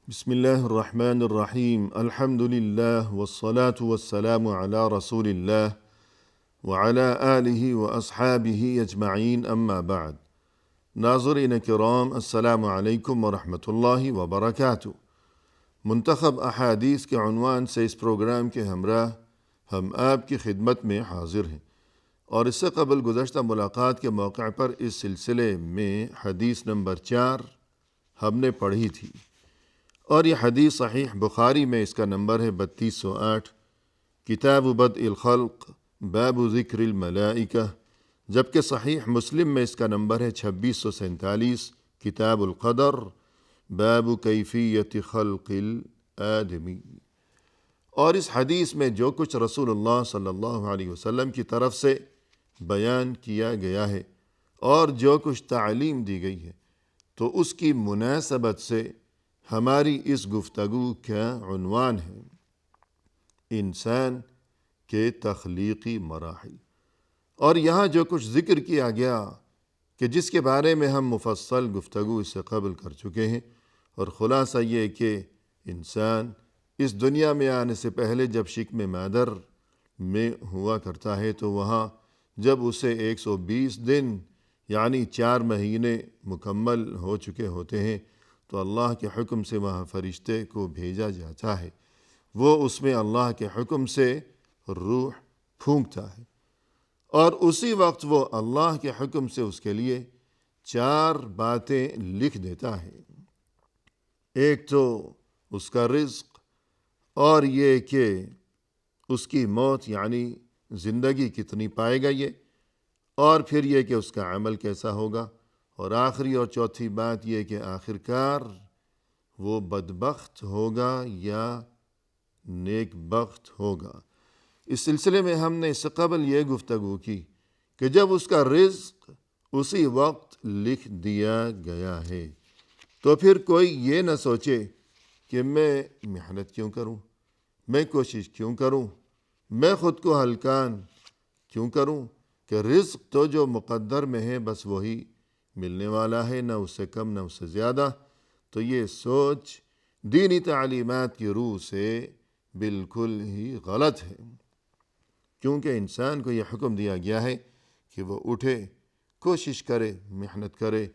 بسم الله الرحمن الرحيم الحمد لله والصلاة والسلام على رسول الله وعلى آله وأصحابه أجمعين أما بعد ناظرین کرام السلام علیکم ورحمۃ اللہ وبرکاتہ۔ منتخب احادیث کے عنوان سے اس پروگرام کے ہمراہ ہم آپ کی خدمت میں حاضر ہیں، اور اس سے قبل گزشتہ ملاقات کے موقع پر اس سلسلے میں حدیث نمبر 4 ہم نے پڑھی تھی، اور یہ حدیث صحیح بخاری میں اس کا نمبر ہے 3208، کتاب بدء الخلق باب ذکر الملائکہ، جبکہ صحیح مسلم میں اس کا نمبر ہے 2647، کتاب القدر باب کیفیت خلق الآدمی۔ اور اس حدیث میں جو کچھ رسول اللہ صلی اللہ علیہ وسلم کی طرف سے بیان کیا گیا ہے اور جو کچھ تعلیم دی گئی ہے، تو اس کی مناسبت سے ہماری اس گفتگو کا عنوان ہے انسان کے تخلیقی مراحل۔ اور یہاں جو کچھ ذکر کیا گیا کہ جس کے بارے میں ہم مفصل گفتگو اس سے قبل کر چکے ہیں، اور خلاصہ یہ کہ انسان اس دنیا میں آنے سے پہلے جب شکم مادر میں ہوا کرتا ہے تو وہاں جب اسے 120 دن یعنی 4 مہینے مکمل ہو چکے ہوتے ہیں تو اللہ کے حکم سے وہاں فرشتے کو بھیجا جاتا ہے، وہ اس میں اللہ کے حکم سے روح پھونکتا ہے، اور اسی وقت وہ اللہ کے حکم سے اس کے لیے 4 باتیں لکھ دیتا ہے۔ ایک تو اس کا رزق، اور یہ کہ اس کی موت یعنی زندگی کتنی پائے گا یہ، اور پھر یہ کہ اس کا عمل کیسا ہوگا، اور آخری اور چوتھی بات یہ کہ آخر کار وہ بدبخت ہوگا یا نیک بخت ہوگا۔ اس سلسلے میں ہم نے اس سے قبل یہ گفتگو کی کہ جب اس کا رزق اسی وقت لکھ دیا گیا ہے تو پھر کوئی یہ نہ سوچے کہ میں محنت کیوں کروں، میں کوشش کیوں کروں، میں خود کو ہلکان کیوں کروں، کہ رزق تو جو مقدر میں ہے بس وہی ملنے والا ہے، نہ اس سے کم نہ اس سے زیادہ۔ تو یہ سوچ دینی تعلیمات کی روح سے بالکل ہی غلط ہے، کیونکہ انسان کو یہ حکم دیا گیا ہے کہ وہ اٹھے، کوشش کرے، محنت کرے،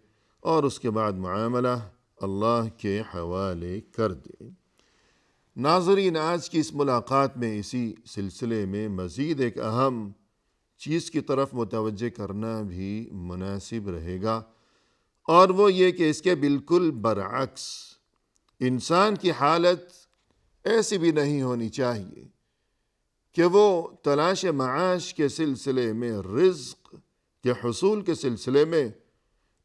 اور اس کے بعد معاملہ اللہ کے حوالے کر دے۔ ناظرین، آج کی اس ملاقات میں اسی سلسلے میں مزید ایک اہم چیز کی طرف متوجہ کرنا بھی مناسب رہے گا، اور وہ یہ کہ اس کے بالکل برعکس انسان کی حالت ایسی بھی نہیں ہونی چاہیے کہ وہ تلاش معاش کے سلسلے میں، رزق کے حصول کے سلسلے میں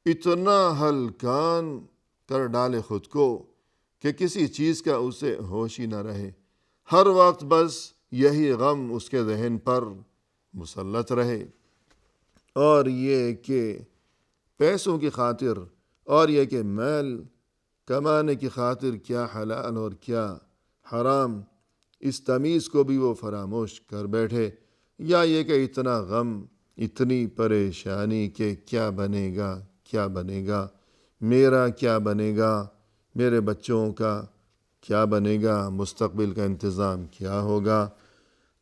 اتنا ہلکان کر ڈالے خود کو کہ کسی چیز کا اسے ہوش ہی نہ رہے، ہر وقت بس یہی غم اس کے ذہن پر مسلط رہے، اور یہ کہ پیسوں کی خاطر، اور یہ کہ مال کمانے کی خاطر کیا حلال اور کیا حرام، اس تمیز کو بھی وہ فراموش کر بیٹھے، یا یہ کہ اتنا غم، اتنی پریشانی کہ کیا بنے گا، کیا بنے گا، میرا کیا بنے گا، میرے بچوں کا کیا بنے گا، مستقبل کا انتظام کیا ہوگا۔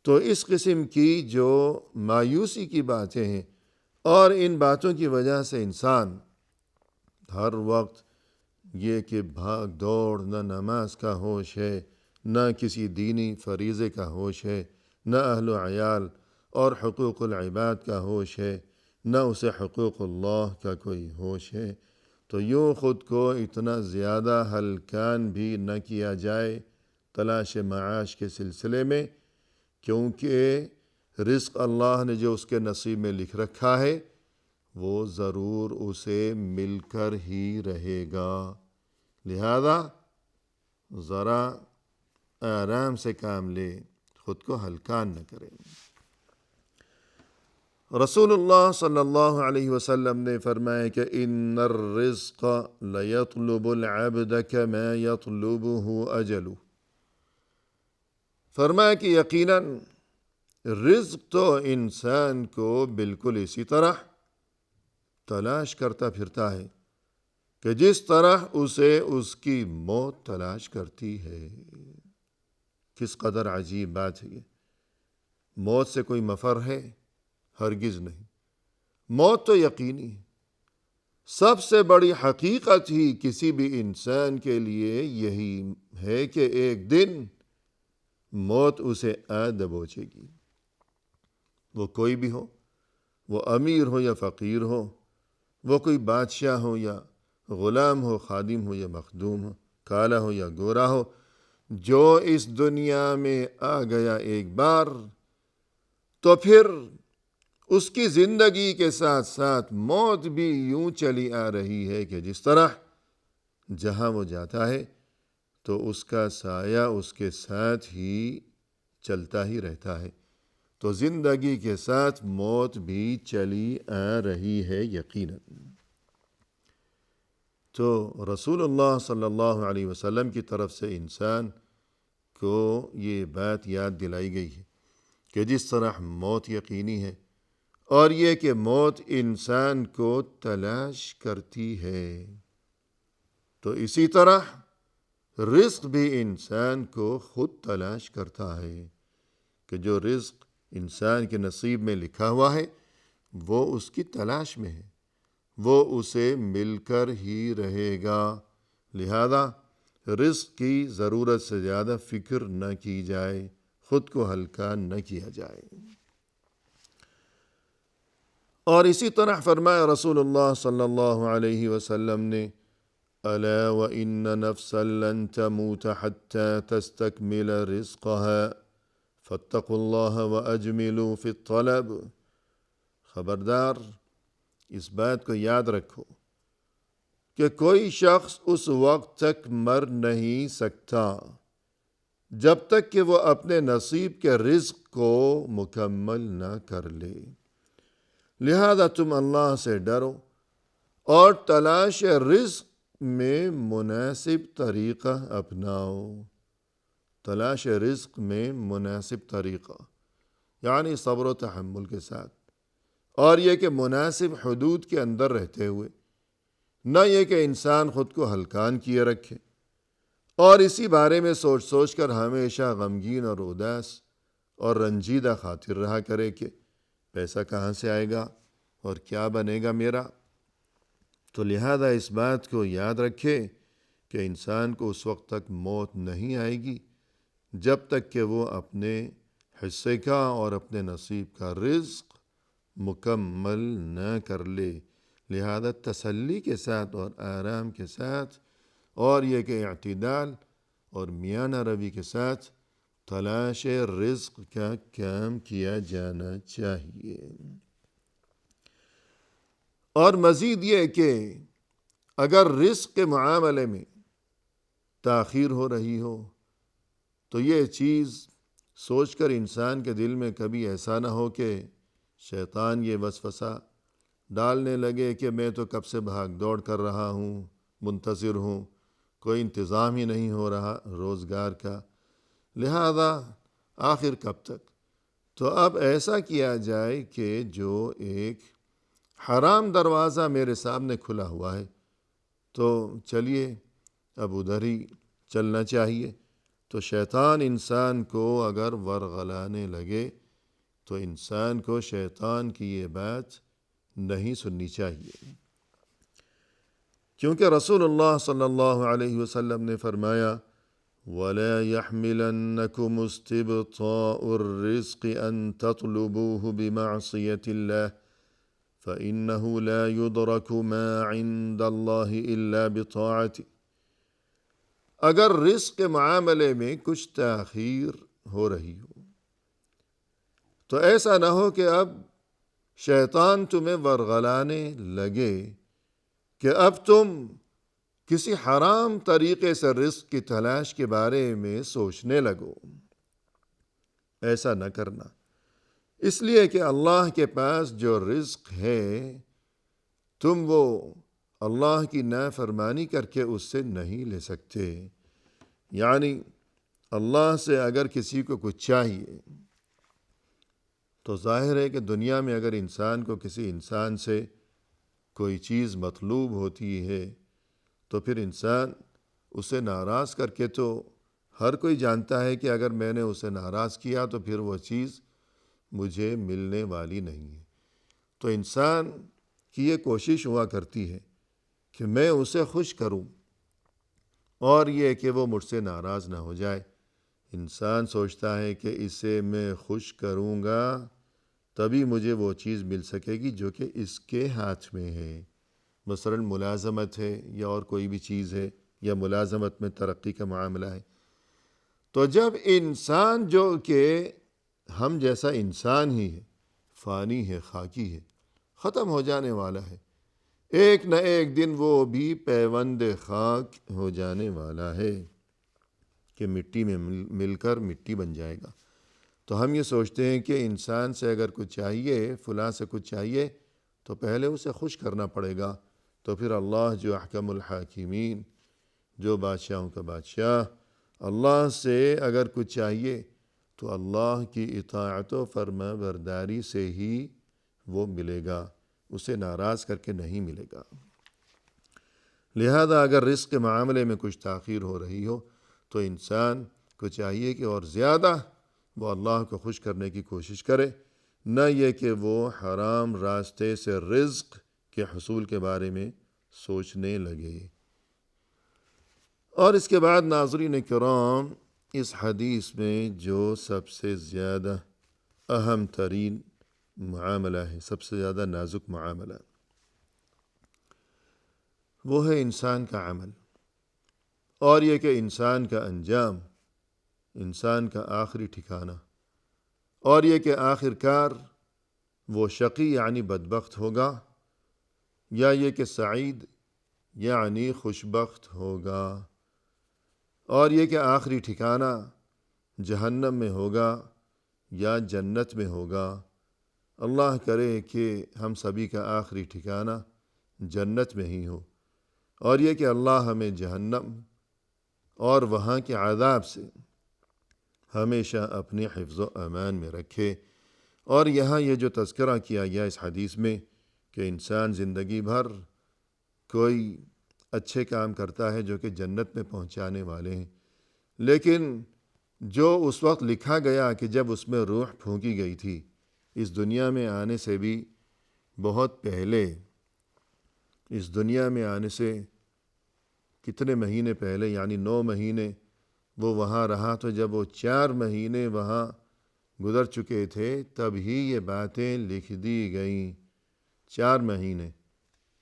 تو اس قسم کی جو مایوسی کی باتیں ہیں، اور ان باتوں کی وجہ سے انسان ہر وقت یہ کہ بھاگ دوڑ، نہ نماز کا ہوش ہے، نہ کسی دینی فریضے کا ہوش ہے، نہ اہل و عیال اور حقوق العباد کا ہوش ہے، نہ اسے حقوق اللہ کا کوئی ہوش ہے، تو یوں خود کو اتنا زیادہ ہلکان بھی نہ کیا جائے تلاش معاش کے سلسلے میں، کیونکہ رزق اللہ نے جو اس کے نصیب میں لکھ رکھا ہے وہ ضرور اسے مل کر ہی رہے گا، لہذا ذرا آرام سے کام لے، خود کو ہلکان نہ کرے۔ رسول اللہ صلی اللہ علیہ وسلم نے فرمایا کہ ان الرزق لیطلب العبد کما یطلبہ اجلہ، فرمایا کہ یقیناً رزق تو انسان کو بالکل اسی طرح تلاش کرتا پھرتا ہے کہ جس طرح اسے اس کی موت تلاش کرتی ہے۔ کس قدر عجیب بات ہے یہ۔ موت سے کوئی مفر ہے؟ ہرگز نہیں۔ موت تو یقینی ہے۔ سب سے بڑی حقیقت ہی کسی بھی انسان کے لیے یہی ہے کہ ایک دن موت اسے آ دبوچے گی۔ وہ کوئی بھی ہو، وہ امیر ہو یا فقیر ہو، وہ کوئی بادشاہ ہو یا غلام ہو، خادم ہو یا مخدوم ہو، کالا ہو یا گورا ہو، جو اس دنیا میں آ گیا ایک بار تو پھر اس کی زندگی کے ساتھ ساتھ موت بھی یوں چلی آ رہی ہے کہ جس طرح جہاں وہ جاتا ہے تو اس کا سایہ اس کے ساتھ ہی چلتا ہی رہتا ہے، تو زندگی کے ساتھ موت بھی چلی آ رہی ہے یقیناً۔ تو رسول اللہ صلی اللہ علیہ وسلم کی طرف سے انسان کو یہ بات یاد دلائی گئی ہے کہ جس طرح موت یقینی ہے، اور یہ کہ موت انسان کو تلاش کرتی ہے، تو اسی طرح رزق بھی انسان کو خود تلاش کرتا ہے کہ جو رزق انسان کے نصیب میں لکھا ہوا ہے وہ اس کی تلاش میں ہے، وہ اسے مل کر ہی رہے گا۔ لہذا رزق کی ضرورت سے زیادہ فکر نہ کی جائے، خود کو ہلکا نہ کیا جائے۔ اور اسی طرح فرمایا رسول اللہ صلی اللہ علیہ وسلم نے، الا وان نفسا لن تموت حتى تستكمل رزقها فاتقوا الله واجملوا في الطلب۔ خبردار، اس بات کو یاد رکھو کہ کوئی شخص اس وقت تک مر نہیں سکتا جب تک کہ وہ اپنے نصیب کے رزق کو مکمل نہ کر لے۔ لہذا تم اللہ سے ڈرو اور تلاش رزق میں مناسب طریقہ اپناؤ۔ تلاش رزق میں مناسب طریقہ یعنی صبر و تحمل کے ساتھ، اور یہ کہ مناسب حدود کے اندر رہتے ہوئے، نہ یہ کہ انسان خود کو ہلکان کیے رکھے اور اسی بارے میں سوچ سوچ کر ہمیشہ غمگین اور اداس اور رنجیدہ خاطر رہا کرے کہ پیسہ کہاں سے آئے گا اور کیا بنے گا میرا۔ تو لہذا اس بات کو یاد رکھے کہ انسان کو اس وقت تک موت نہیں آئے گی جب تک کہ وہ اپنے حصے کا اور اپنے نصیب کا رزق مکمل نہ کر لے۔ لہذا تسلی کے ساتھ اور آرام کے ساتھ، اور یہ کہ اعتدال اور میانہ روی کے ساتھ تلاش رزق کا کام کیا جانا چاہیے۔ اور مزید یہ کہ اگر رزق کے معاملے میں تاخیر ہو رہی ہو تو یہ چیز سوچ کر انسان کے دل میں کبھی ایسا نہ ہو کہ شیطان یہ وسوسہ ڈالنے لگے کہ میں تو کب سے بھاگ دوڑ کر رہا ہوں، منتظر ہوں، کوئی انتظام ہی نہیں ہو رہا روزگار کا، لہذا آخر کب تک۔ تو اب ایسا کیا جائے کہ جو ایک حرام دروازہ میرے سامنے کھلا ہوا ہے تو چلیے اب ادھر ہی چلنا چاہیے۔ تو شیطان انسان کو اگر ورغلانے لگے تو انسان کو شیطان کی یہ بات نہیں سننی چاہیے، کیونکہ رسول اللہ صلی اللہ علیہ وسلم نے فرمایا، وَلَا يَحْمِلَنَّكُمُ اسْتِبْطَاءُ الرِّزْقِ أَن تَطْلُبُوهُ بِمَعْصِيَةِ اللَّهِ فَإِنَّهُ لَا يُدْرَكُ مَا عِندَ اللَّهِ إِلَّا بِطَاعَتِهِ۔ اگر رزق کے معاملے میں کچھ تاخیر ہو رہی ہو تو ایسا نہ ہو کہ اب شیطان تمہیں ورغلانے لگے کہ اب تم کسی حرام طریقے سے رزق کی تلاش کے بارے میں سوچنے لگو۔ ایسا نہ کرنا، اس لیے کہ اللہ کے پاس جو رزق ہے تم وہ اللہ کی نافرمانی کر کے اس سے نہیں لے سکتے۔ یعنی اللہ سے اگر کسی کو کچھ چاہیے تو ظاہر ہے کہ دنیا میں اگر انسان کو کسی انسان سے کوئی چیز مطلوب ہوتی ہے تو پھر انسان اسے ناراض کر کے، تو ہر کوئی جانتا ہے کہ اگر میں نے اسے ناراض کیا تو پھر وہ چیز مجھے ملنے والی نہیں ہے۔ تو انسان کی یہ کوشش ہوا کرتی ہے کہ میں اسے خوش کروں، اور یہ کہ وہ مجھ سے ناراض نہ ہو جائے۔ انسان سوچتا ہے کہ اسے میں خوش کروں گا تبھی مجھے وہ چیز مل سکے گی جو کہ اس کے ہاتھ میں ہے، مثلا ملازمت ہے یا اور کوئی بھی چیز ہے، یا ملازمت میں ترقی کا معاملہ ہے۔ تو جب انسان جو کہ ہم جیسا انسان ہی ہے، فانی ہے، خاکی ہے، ختم ہو جانے والا ہے، ایک نہ ایک دن وہ بھی پیوند خاک ہو جانے والا ہے کہ مٹی میں مل کر مٹی بن جائے گا۔ تو ہم یہ سوچتے ہیں کہ انسان سے اگر کچھ چاہیے، فلاں سے کچھ چاہیے، تو پہلے اسے خوش کرنا پڑے گا۔ تو پھر اللہ جو احکم الحاکمین، جو بادشاہوں کا بادشاہ، اللہ سے اگر کچھ چاہیے تو اللہ کی اطاعت و فرما برداری سے ہی وہ ملے گا، اسے ناراض کر کے نہیں ملے گا۔ لہذا اگر رزق کے معاملے میں کچھ تاخیر ہو رہی ہو تو انسان کو چاہیے کہ اور زیادہ وہ اللہ کو خوش کرنے کی کوشش کرے، نہ یہ کہ وہ حرام راستے سے رزق کے حصول کے بارے میں سوچنے لگے۔ اور اس کے بعد ناظرین کرام، اس حدیث میں جو سب سے زیادہ اہم ترین معاملہ ہے، سب سے زیادہ نازک معاملہ، وہ ہے انسان کا عمل، اور یہ کہ انسان کا انجام، انسان کا آخری ٹھکانہ، اور یہ کہ آخر کار وہ شقی یعنی بدبخت ہوگا، یا یہ کہ سعید یعنی خوشبخت ہوگا، اور یہ کہ آخری ٹھکانہ جہنم میں ہوگا یا جنت میں ہوگا۔ اللہ کرے کہ ہم سبھی کا آخری ٹھکانہ جنت میں ہی ہو، اور یہ کہ اللہ ہمیں جہنم اور وہاں کے عذاب سے ہمیشہ اپنے حفظ و امان میں رکھے۔ اور یہاں یہ جو تذکرہ کیا گیا اس حدیث میں کہ انسان زندگی بھر کوئی اچھے کام کرتا ہے جو کہ جنت میں پہنچانے والے ہیں، لیکن جو اس وقت لکھا گیا کہ جب اس میں روح پھونکی گئی تھی، اس دنیا میں آنے سے بھی بہت پہلے، اس دنیا میں آنے سے کتنے مہینے پہلے، یعنی 9 مہینے وہ وہاں رہا، تو جب وہ 4 مہینے وہاں گزر چکے تھے تب ہی یہ باتیں لکھ دی گئیں۔ 4 مہینے،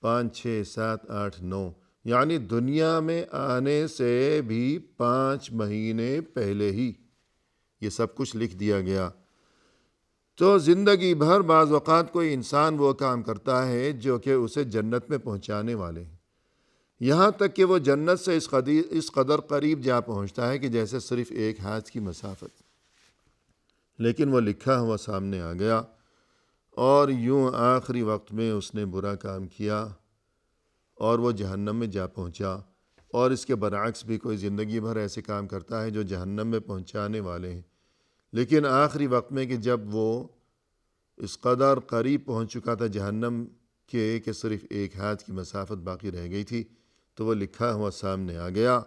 5 6 7 8 9، یعنی دنیا میں آنے سے بھی 5 مہینے پہلے ہی یہ سب کچھ لکھ دیا گیا۔ تو زندگی بھر بعض اوقات کوئی انسان وہ کام کرتا ہے جو کہ اسے جنت میں پہنچانے والے ہیں، یہاں تک کہ وہ جنت سے اس قدر قریب جا پہنچتا ہے کہ جیسے صرف ایک ہاتھ کی مسافت، لیکن وہ لکھا ہوا سامنے آ گیا، اور یوں آخری وقت میں اس نے برا کام کیا اور وہ جہنم میں جا پہنچا۔ اور اس کے برعکس بھی کوئی زندگی بھر ایسے کام کرتا ہے جو جہنم میں پہنچانے والے ہیں، لیکن آخری وقت میں کہ جب وہ اس قدر قریب پہنچ چکا تھا جہنم کے کہ صرف ایک ہاتھ کی مسافت باقی رہ گئی تھی، تو وہ لکھا ہوا سامنے آ گیا،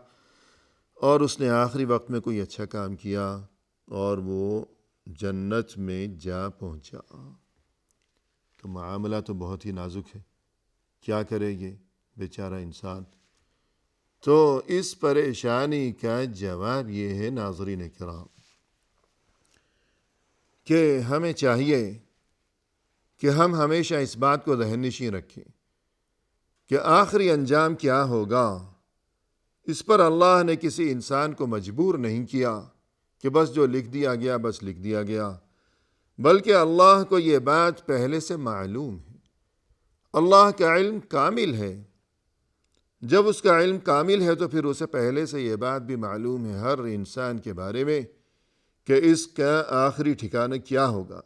اور اس نے آخری وقت میں کوئی اچھا کام کیا اور وہ جنت میں جا پہنچا۔ تو معاملہ تو بہت ہی نازک ہے، کیا کرے یہ بیچارہ انسان؟ تو اس پریشانی کا جواب یہ ہے ناظرین کرام کہ ہمیں چاہیے کہ ہم ہمیشہ اس بات کو ذہن نشین رکھیں کہ آخری انجام کیا ہوگا۔ اس پر اللہ نے کسی انسان کو مجبور نہیں کیا کہ بس جو لکھ دیا گیا بس لکھ دیا گیا، بلکہ اللہ کو یہ بات پہلے سے معلوم ہے۔ اللہ کا علم کامل ہے، جب اس کا علم کامل ہے تو پھر اسے پہلے سے یہ بات بھی معلوم ہے ہر انسان کے بارے میں کہ اس کا آخری ٹھکانہ کیا ہوگا۔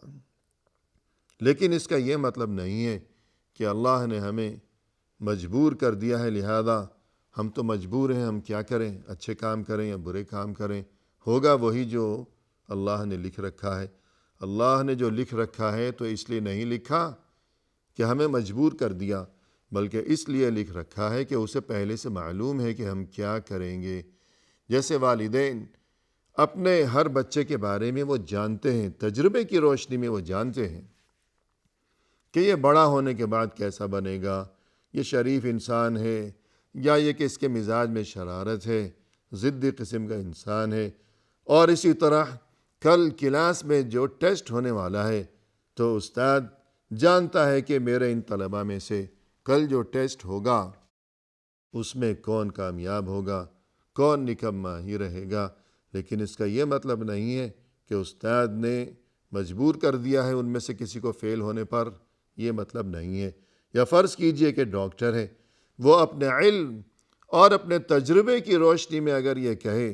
لیکن اس کا یہ مطلب نہیں ہے کہ اللہ نے ہمیں مجبور کر دیا ہے، لہذا ہم تو مجبور ہیں، ہم کیا کریں، اچھے کام کریں یا برے کام کریں، ہوگا وہی جو اللہ نے لکھ رکھا ہے۔ اللہ نے جو لکھ رکھا ہے تو اس لیے نہیں لکھا کہ ہمیں مجبور کر دیا، بلکہ اس لیے لکھ رکھا ہے کہ اسے پہلے سے معلوم ہے کہ ہم کیا کریں گے۔ جیسے والدین اپنے ہر بچے کے بارے میں وہ جانتے ہیں، تجربے کی روشنی میں وہ جانتے ہیں کہ یہ بڑا ہونے کے بعد کیسا بنے گا، یہ شریف انسان ہے یا یہ کہ اس کے مزاج میں شرارت ہے، ضدی قسم کا انسان ہے۔ اور اسی طرح کل کلاس میں جو ٹیسٹ ہونے والا ہے تو استاد جانتا ہے کہ میرے ان طلباء میں سے کل جو ٹیسٹ ہوگا اس میں کون کامیاب ہوگا، کون نکما ہی رہے گا۔ لیکن اس کا یہ مطلب نہیں ہے کہ استاد نے مجبور کر دیا ہے ان میں سے کسی کو فیل ہونے پر، یہ مطلب نہیں ہے۔ یا فرض کیجئے کہ ڈاکٹر ہے، وہ اپنے علم اور اپنے تجربے کی روشنی میں اگر یہ کہے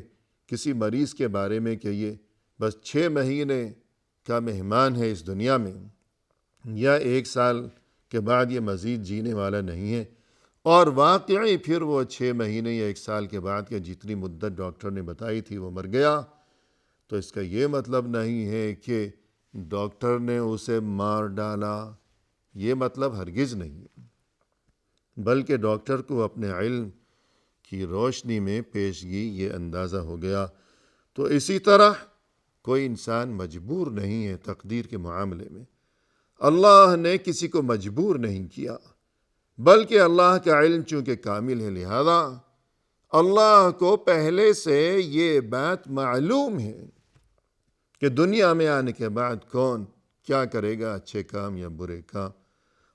کسی مریض کے بارے میں کہ یہ بس 6 مہینے کا مہمان ہے اس دنیا میں، یا 1 سال کے بعد یہ مزید جینے والا نہیں ہے، اور واقعی پھر وہ 6 مہینے یا 1 سال کے بعد کے جتنی مدت ڈاکٹر نے بتائی تھی وہ مر گیا، تو اس کا یہ مطلب نہیں ہے کہ ڈاکٹر نے اسے مار ڈالا، یہ مطلب ہرگز نہیں ہے، بلکہ ڈاکٹر کو اپنے علم کی روشنی میں پیشگی یہ اندازہ ہو گیا۔ تو اسی طرح کوئی انسان مجبور نہیں ہے تقدیر کے معاملے میں، اللہ نے کسی کو مجبور نہیں کیا، بلکہ اللہ کا علم چونکہ کامل ہے، لہذا اللہ کو پہلے سے یہ بات معلوم ہے کہ دنیا میں آنے کے بعد کون کیا کرے گا، اچھے کام یا برے کام،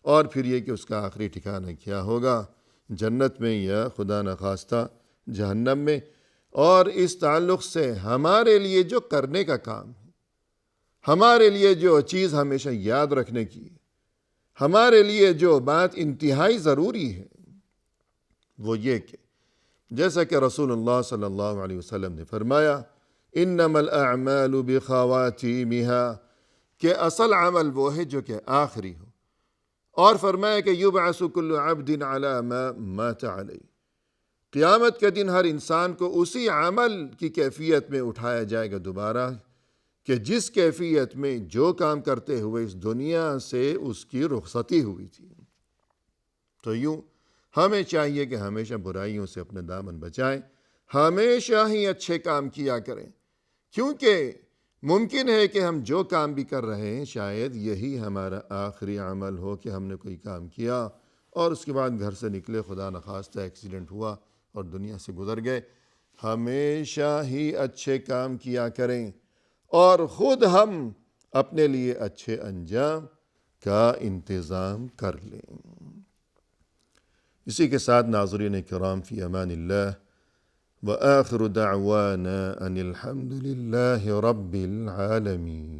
اور پھر یہ کہ اس کا آخری ٹھکانہ کیا ہوگا، جنت میں یا خدا نخواستہ جہنم میں۔ اور اس تعلق سے ہمارے لیے جو کرنے کا کام ہے، ہمارے لیے جو چیز ہمیشہ یاد رکھنے کی، ہمارے لیے جو بات انتہائی ضروری ہے، وہ یہ کہ جیسا کہ رسول اللہ صلی اللہ علیہ وسلم نے فرمایا، انما الاعمال بخواتیمها، کہ اصل عمل وہ ہے جو کہ آخری ہو، اور فرمایا کہ یبعث کل عبد علی ما مات علیہ، قیامت کے دن ہر انسان کو اسی عمل کی کیفیت میں اٹھایا جائے گا دوبارہ کہ جس کیفیت میں جو کام کرتے ہوئے اس دنیا سے اس کی رخصتی ہوئی تھی۔ تو یوں ہمیں چاہیے کہ ہمیشہ برائیوں سے اپنے دامن بچائیں، ہمیشہ ہی اچھے کام کیا کریں، کیونکہ ممکن ہے کہ ہم جو کام بھی کر رہے ہیں شاید یہی ہمارا آخری عمل ہو کہ ہم نے کوئی کام کیا اور اس کے بعد گھر سے نکلے، خدا نخواستہ ایکسیڈنٹ ہوا اور دنیا سے گزر گئے۔ ہمیشہ ہی اچھے کام کیا کریں اور خود ہم اپنے لیے اچھے انجام کا انتظام کر لیں۔ اسی کے ساتھ ناظرین کرام فی امان اللہ، وآخر دعوانا ان الحمد للہ رب العالمین۔